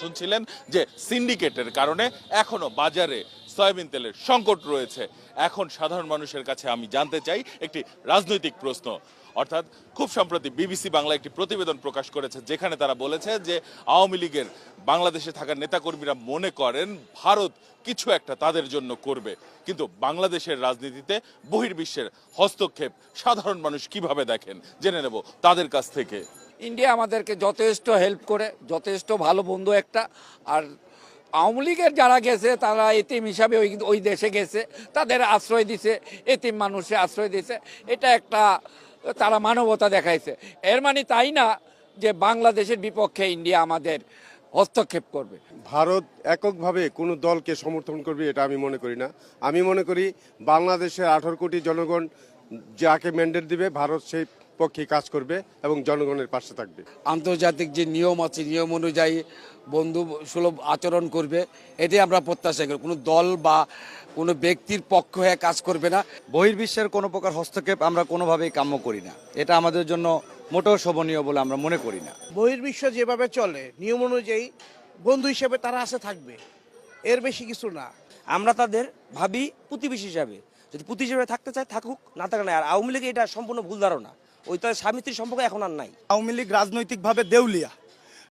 শুনছিলেন যে সিন্ডিকেটের কারণে এখনো বাজারে সয়াবিন তেলের সংকট রয়েছে। এখন সাধারণ মানুষের কাছে আমি জানতে চাই একটি রাজনৈতিক প্রশ্ন। অর্থাৎ খুব সম্প্রতি বিবিসি বাংলা একটি প্রতিবেদন প্রকাশ করেছে, যেখানে তারা বলেছে যে আওয়ামী লীগের বাংলাদেশে থাকা নেতাকর্মীরা মনে করেন ভারত কিছু একটা তাদের জন্য করবে, কিন্তু বাংলাদেশের রাজনীতিতে বহির্বিশ্বের হস্তক্ষেপ সাধারণ মানুষ কিভাবে দেখেন জেনে নেব তাদের কাছ থেকে। ইন্ডিয়া আমাদেরকে যথেষ্ট হেল্প করে, যথেষ্ট ভালো বন্ধু একটা। আর আওয়ামী লীগের যারা গেছে তারা এতিম হিসাবে ওই দেশে গেছে, তাদের আশ্রয় দিছে, এতিম মানুষে আশ্রয় দিছে। এটা একটা তারা মানবতা দেখাইছে। এর মানে তাই না যে বাংলাদেশের বিপক্ষে ইন্ডিয়া আমাদের হস্তক্ষেপ করবে। ভারত এককভাবে কোনো দলকে সমর্থন করবে এটা আমি মনে করি না। আমি মনে করি বাংলাদেশের 18 কোটি জনগণ যাকে ম্যান্ডেট দিবে ভারত সেই পক্ষে কাজ করবে এবং জনগণের পাশে থাকবে। আন্তর্জাতিক যে নিয়ম আছে নিয়ম অনুযায়ী বন্ধু সুলভ আচরণ করবে, এটাই আমরা প্রত্যাশা করি। কোনো দল বা কোনো ব্যক্তির পক্ষ হয়ে কাজ করবে না। বহির্বিশ্বের কোনো প্রকার হস্তক্ষেপ আমরা কোনোভাবেই কাম্য করি না। এটা আমাদের জন্য মোটেও শোভনীয় বলে আমরা মনে করি না। বহির্বিশ্ব যেভাবে চলে নিয়ম অনুযায়ী বন্ধু হিসেবে তারা আসে থাকবে, এর বেশি কিছু না। আমরা তাদের ভাবি প্রতিবেশী হিসাবে, যদি প্রতিবেশী হিসাবে থাকতে চায় থাকুক, না থাকে না। আর আওয়ামী লীগ এটা সম্পূর্ণ ভুল ধারণা, ওই তাদের স্বামী স্ত্রীর সম্পর্ক এখন আর নাই। আওয়ামী লীগ রাজনৈতিকভাবে দেউলিয়া,